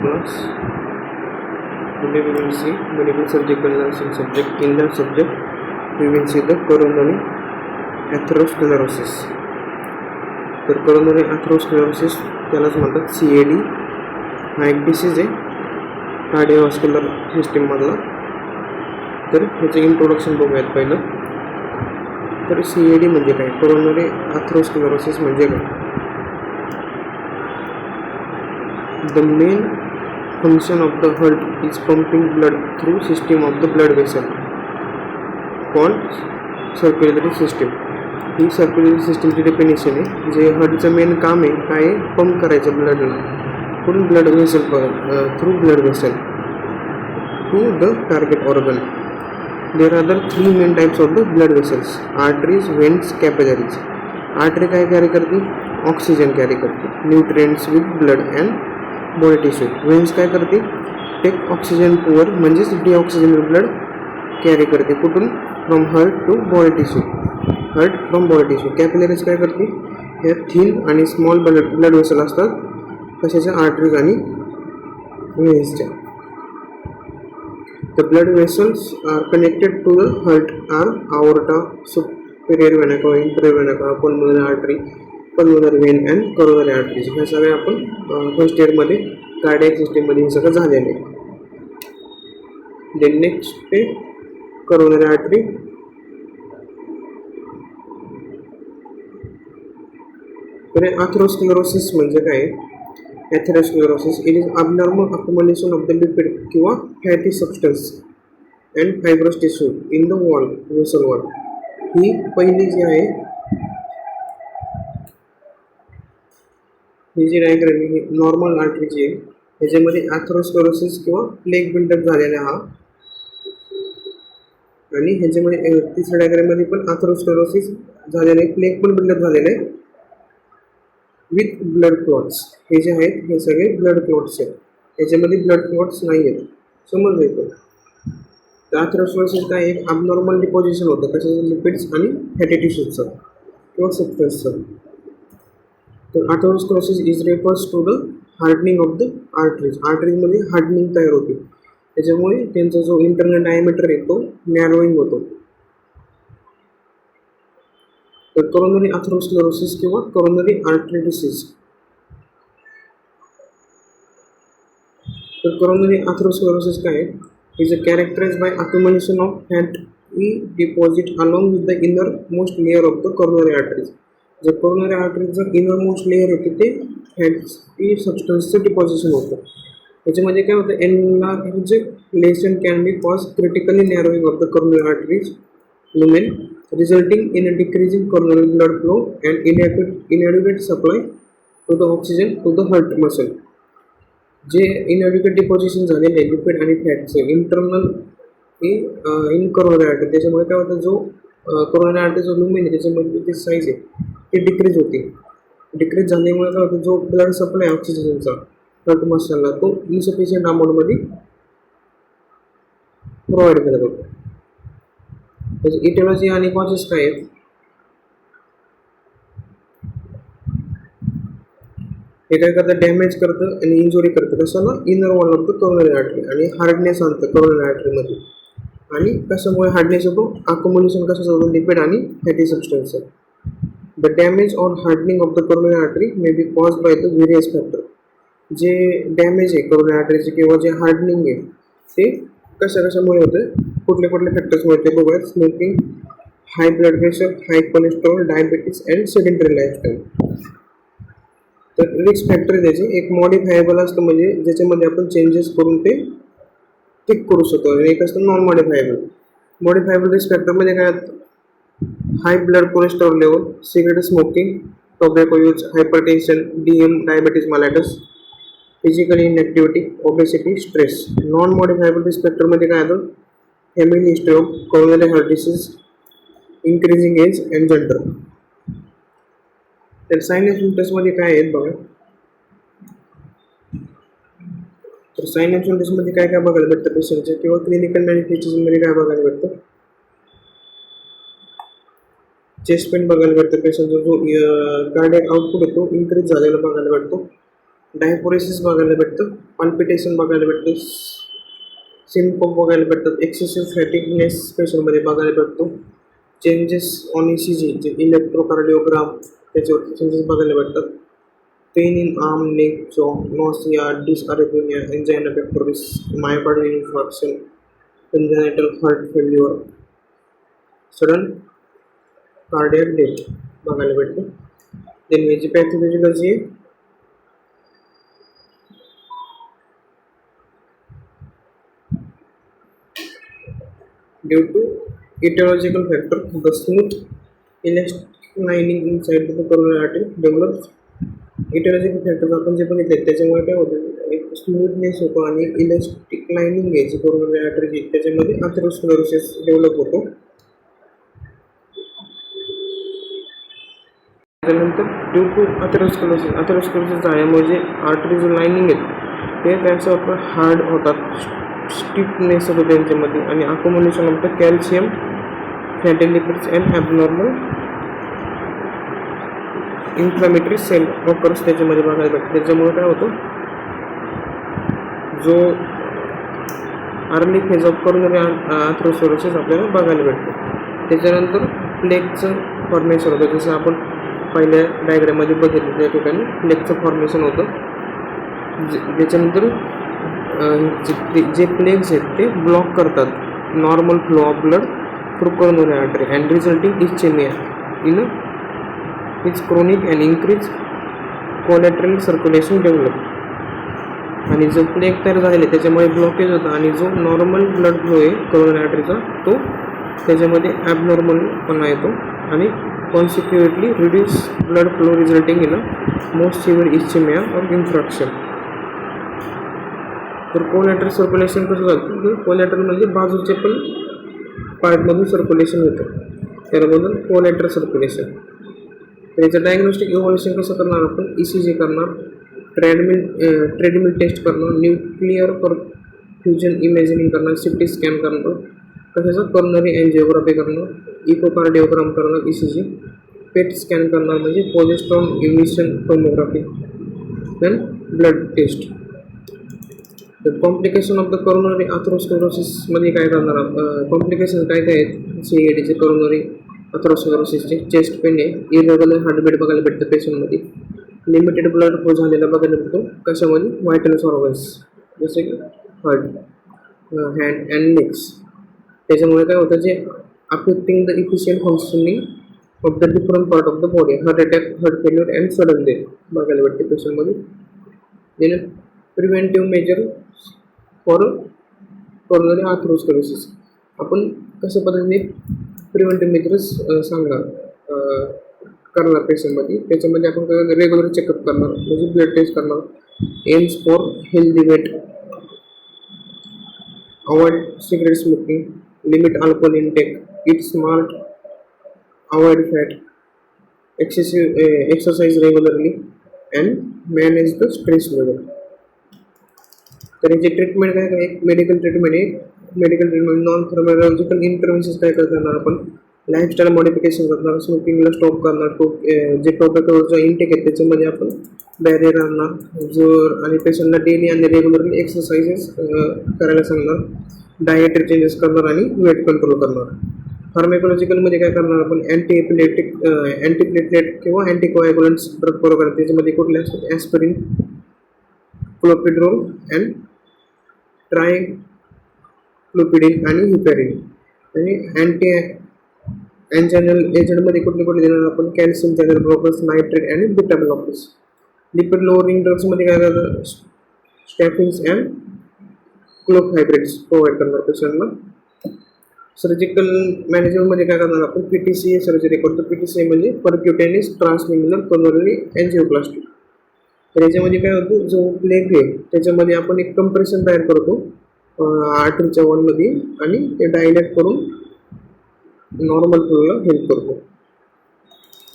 class. Today we will see medical surgical nursing subject. In that subject, we will see the coronary atherosclerosis. तर coronary atherosclerosis त्यालाच म्हणतात CAD. हा एक disease आहे कार्डिओव्हास्क्युलर system मधला. तर ह्याचं इंट्रोडक्शन बघूयात पहिलं. तर CAD म्हणजे काय, कोरोनरी atherosclerosis म्हणजे काय. The main function of the heart is pumping blood through system of the blood vessel called circulatory system. He circulatory सिस्टीमची डेफिनेशन आहे. जे हार्टचं मेन काम आहे काय, पंप करायचं ब्लडला कुठून, blood vessel through blood vessel to the target organ. There are the 3 main types of the blood vessels: arteries, veins, capillaries. Artery काय कॅरी करते, ऑक्सिजन कॅरी करते, nutrients with blood and body tissue. Veins काय करते, take oxygen poor म्हणजेच डिऑक्सिजन blood carry करते कुठून, from heart to body tissue, heart from body tissue. Capillaries काय करते, ह्या थिन आणि स्मॉल ब्लड वेसल असतात कशाच्या, आर्टरीज आणि वेन्सच्या. The blood vessels are connected to the heart are aorta, superior vena cava, inferior vena cava, pulmonary artery, pulmonary vein and coronary arteries. ह्या सगळ्या आपण फर्स्ट इयरमध्ये कार्डियक सिस्टीममध्ये हे सगळं झालेलं आहे. देन नेक्स्ट आहे coronary artery. तर atherosclerosis म्हणजे काय, atherosclerosis it is abnormal accumulation of the lipid किंवा fatty substance and fibrous tissue in the wall, vessel wall. ही पहिली जी आहे, ही जी डायग्राम ही नॉर्मल आर्टरीची आहे. ह्याच्यामध्ये atherosclerosis किंवा प्लेग बिल्डअप झालेला हा, आणि ह्याच्यामध्ये तिसऱ्या डायग्राममध्ये पण atherosclerosis झालेलं आहे, प्लेग पण बिल्डअप झालेलं आहे विथ ब्लड क्लॉट्स. हे जे आहेत हे सगळे ब्लड क्लॉट्स आहेत, ह्याच्यामध्ये ब्लड क्लॉट्स नाही आहेत, समज येतो. तर atherosclerosis काय, एक अबनॉर्मल डिपॉझिशन होतं कशाचं, लिपिड्स आणि फॅटी टिश्यूजचं किंवा सबस्टन्सचं. तर atherosclerosis is refers to the hardening of the arteries. आर्टरीजमध्ये हार्डनिंग तयार होते, त्याच्यामुळे त्यांचा जो इंटरनल डायमीटर आहे तो नॅरोईंग होतो. तर coronary atherosclerosis किंवा coronary artery disease. तर coronary atherosclerosis काय is characterized by accumulation of fatty deposit along with the innermost layer of the coronary arteries. जे coronary arteries चं innermost layer आहे ते fatty substanceचं डिपॉझिशन होतं. त्याच्यामध्ये काय होतं, enlargement can be cause critically narrowing of the coronary arteries lumen, resulting in a decreasing coronary blood flow and inadequate supply to the oxygen to the heart muscle. जे inadequate deposition झालेले आहे lipid आणि फॅटचे internal in coronary artery, त्याच्यामुळे काय होतं, जो coronary artery जो lumen आहे त्याच्यामध्ये जी साईज आहे ती डिक्रीज होते. डिक्रीज झाल्यामुळे काय होतं, जो ब्लड सप्लाय ऑक्सिजनचा हार्ट मसलला तो इनसफिशियंट अमाऊंटमध्ये प्रोव्हाइड करत होतो. त्याची इटिओलॉजी आणि कॉजेस काय आहेत, हे काय करतं, डॅमेज करतं आणि इंजुरी करतं कशाला, inner wall of the coronary artery, आणि हार्डनेस आणतं coronary artery मध्ये. आणि कशामुळे हार्डनेस होतो, अकोमोलेशन कशाचं होतं, लिपिड आणि fatty substance. The damage or hardening of the coronary artery may be caused by the various factor. जे डॅमेज आहे coronary arteryचे किंवा जे हार्डनिंग आहे ते कशामुळे होतं, कुठले फॅक्टर्समुळे ते बघूयात. Smoking, high blood pressure, high cholesterol, diabetes and sedentary lifestyle. तर रिस्क फॅक्टर त्याचे एक मॉडिफायबल असतं, म्हणजे ज्याच्यामध्ये आपण चेंजेस करून ते ठीक करू शकतो, आणि एक असतं नॉन मॉडिफायबल. मॉडिफायबल रिस्क फॅक्टरमध्ये काय, high blood cholesterol level, cigarette smoking, tobacco use, hypertension, DM, diabetes mellitus, physical inactivity, obesity, stress. Non modifiable risk फॅक्टरमध्ये काय येतं, family history of coronary heart disease, increasing age and gender. तर sign and सिम्पटम्समध्ये काय आहेत बघा. तर sign and सिम्पटम्समध्ये काय काय बघायला भेटतं पेशंटचे, किंवा क्लिनिकल मॅनिफेस्टेशनमध्ये काय बघायला भेटतं, चेस्ट पेन बघायला भेटतं, पेशंटचा जो कार्डियक आउटपुट आहे तो इन्क्रीज झालेला बघायला भेटतो. डायपोरेसिस बघायला भेटतं, पाल्पिटेशन बघायला भेटतं, सिनकोप बघायला भेटतात, एक्सेसिव्ह फॅटिकनेस पेशंटमध्ये बघायला भेटतो, चेंजेस ऑन ECG जे इलेक्ट्रोकार्डिओग्राम त्याच्यावरती चेंजेस बघायला भेटतात, pain in arm, neck, jaw, nausea, dysrhythmia, angina pectoris, myocardial infarction, congenital heart failure, sudden cardiac death बघायला भेटते. देन याची पॅथोलॉजी आहे due to etiological factor, the smooth elastic lining inside the coronary artery develops. etiological factors आपण जे बघितले त्याच्यामुळे काय होतं, एक स्मूथनेस होतो आणि इलास्टिक लाइनिंग आहे जी कोरोनरी आर्टरीची त्याच्यामध्ये अथेरोस्क्लेरोसिस डेव्हलप होतो. त्यानंतर ड्यू टू अथेरोस्क्लेरोसिस झाल्यामुळे जे आर्टरीचं लाइनिंग आहेत ते त्याचं हार्ड होतात, स्टिफनेस होतो त्यांच्यामध्ये आणि accommodation of the calcium, fatty lipids and abnormal inflammatory cell occurs त्याच्यामध्ये बघायला भेटतं. त्याच्यामुळे काय होतं, जो early phase of coronary atherosclerosis आपल्याला बघायला भेटतो. त्याच्यानंतर प्लेगचं फॉर्मेशन होतं, जसं आपण पहिल्या डायग्राममध्ये बघितलं त्या ठिकाणी प्लेगचं फॉर्मेशन होतं. त्याच्यानंतर जे प्लेग्स आहेत ते ब्लॉक करतात normal flow of blood through coronary artery and resulting ischaemia in its chronic and increase collateral circulation develop. आणि जो प्लेग तयार झालेला त्याच्यामुळे ब्लॉकेज होतं आणि जो नॉर्मल ब्लड फ्लो आहे कोरोनरी आर्टरीचा तो त्याच्यामध्ये ॲबनॉर्मलपणा येतो आणि consequently reduce blood flow resulting in a most severe ischemia or infraction. तर कोलॅटरल सर्क्युलेशन कसं झालं की कोलॅटरल म्हणजे बाजूचे पण पार्टमधून सर्क्युलेशन होतं, त्याबद्दल कोलॅटरल सर्क्युलेशन. त्याचं डायग्नोस्टिक इव्हॉल्युशन कसं करणार आपण, ECG करणार, ट्रेडमिल टेस्ट करणार, न्यूक्लिअर परफ्युजन इमॅजिनिंग करणार, CT स्कॅन करणार, कशाचं कोरोनरी एन्जिओग्राफी करणार, इकोकार्डिओग्राम करणार, ECG, पेट स्कॅन करणार म्हणजे progesterone emission tomography, then blood test. तर कॉम्प्लिकेशन ऑफ द कोरोनरी अथेरोस्क्लेरोसिसमध्ये काय करणार, कॉम्प्लिकेशन काय काय आहेत CADचे कोरोनरी अथेरोस्क्लेरोसिसचे, चेस्ट पेन आहे, इरेग्युलर हार्टबीट बघायला भेटतं पेशंटमध्ये, लिमिटेड ब्लड फ्लो झालेला बघायला भेटतो कशामध्ये, व्हायटल ऑर्गन्स जसे की हार्ट, हँड अँड लेग्स. त्याच्यामुळे काय होतं, जे affecting the efficient functioning of the different part of the body, heart attack, heart failure and sudden death बघायला भेटते पेशंटमध्ये. Then preventive measure for coronary atherosclerosis, आपण कशा पद्धतीने प्रिव्हेंटिव्ह मेजर्स करणार पेशंटमध्ये. त्याच्यामध्ये आपण रेग्युलर चेकअप करणार म्हणजे ब्लड टेस्ट करणार, aims for healthy weight, avoid cigarette smoking, limit alcohol intake, eat smart, avoid fat, exercise regularly and manage the stress level. तर याची ट्रीटमेंट काय काय, मेडिकल ट्रीटमेंट आहे, medical treatment non pharmacological interventions काय करणार आपण, lifestyle modification करणार, स्मोकिंगला stop करणार, जे टोबॅकोचा इंटेक आहे त्याच्यामध्ये आपण बॅरियर आणणार जर, आणि पेशंटला डेली आणि रेग्युलरली एक्सरसाइजेस करायला सांगणार, डायटरी चेंजेस करणार आणि वेट कंट्रोल करणार. फार्माकोलॉजिकलमध्ये काय करणार आपण, अँटीप्लेटलेट किंवा अँटीकोॲग्युलंट्स ड्रग प्रोग्राम, त्याच्यामध्ये कुठले असतात, ॲस्पिरिन, क्लोपिड्रोल अँड ट्रायक्लोपिडिन आणि हिपॅरिन. आणि अँजायनल एजंटमध्ये कुठले देणार आपण, कॅल्शियम चॅनल ब्लॉकर्स, नायट्रेट आणि बीटा ब्लॉकर्स. लिपिड लोअरिंग ड्रग्समध्ये काय करणार, स्टॅफिन्स अँड क्लोफायब्रेट्स प्रोव्हाइड करणार पेशंटला. सर्जिकल मॅनेजमेंटमध्ये काय करणार आपण, PTCA सर्जरी करतो. PTCA म्हणजे परक्युटेनियस ट्रान्सल्युमिनल कोरोनरी एन्जिओप्लास्टी. तर याच्यामध्ये काय होतं, जो प्लेग आहे त्याच्यामध्ये आपण एक कंप्रेशन तयार करतो आर्टरीच्या वॉलमध्ये आणि ते डायलेट करून नॉर्मल फ्लोला हेल्प करतो.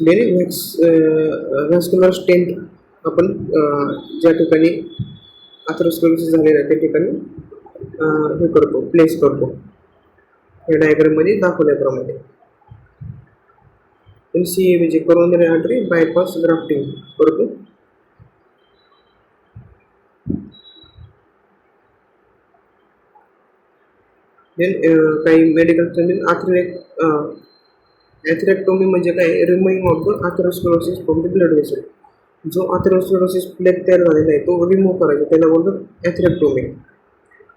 देन व्हॅस्क्युलर स्टेंट आपण ज्या ठिकाणी अथेरोस्क्लेरोसिस झालेलं आहे त्या ठिकाणी हे करतो, प्लेस करतो, या डायग्राममध्ये दाखवल्याप्रमाणे. CABG coronary artery bypass grafting करतो. देन काही मेडिकल टर्म ॲथेरेक्टोमी म्हणजे काय, removing of the atherosclerosis from the blood vessel. जो अथेरोस्क्लेरोसिस प्लेग तयार झालेला आहे तो रिमूव्ह करायचा, त्याला बोलतात atherectomy.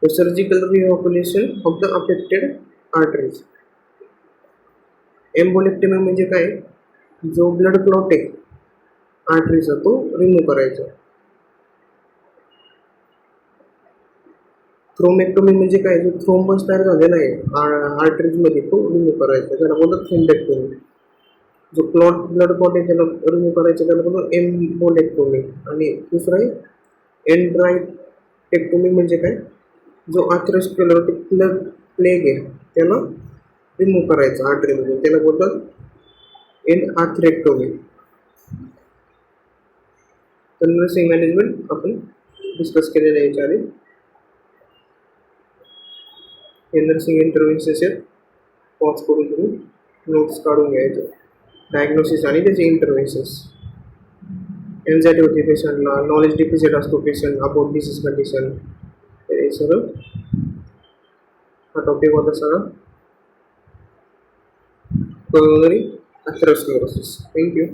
The surgical reocclusion of the affected arteries. Embolectomy म्हणजे काय, जो ब्लड क्लॉट आहे आर्टरीचा तो रिमूव्ह करायचा. थ्रोमेक्टोमी म्हणजे काय, जो थ्रोम्बस तयार झालेला आहे आर्टरीजमध्ये तो रिमूव्ह करायचा, त्याला बोलतात थ्रोम्बेक्टोमी. जो ब्लड क्लॉट आहे त्याला रिमूव्ह करायचं, त्याला बोलतात एम्बोलेक्टोमी. आणि दुसरं आहे एन्ड्रायटेक्टोमी म्हणजे काय, जो अथेरोस्क्लेरोटिक प्लेग आहे त्याला रिमूव्ह करायचा आर्टरीमधून, त्याला बोलतात एनआर्थरेक्टोमी. तर नर्सिंग मॅनेजमेंट आपण डिस्कस केलेलं आहे याच्या आधी. हे नर्सिंग इंटरव्हेन्सेस आहेत, पॉज करून तुम्ही नोट्स काढून घ्यायचे. डायग्नोसिस आणि त्याचे इंटरव्हेन्सेस. एन्झायटी होती पेशंटला, नॉलेज डिफिसिट असतो पेशंट अबाउट डिसीज कंडिशन, हे सगळं हा टॉपिक होता सगळा पल्मोनरी अथेरोस्क्लेरोसिस. थँक्यू.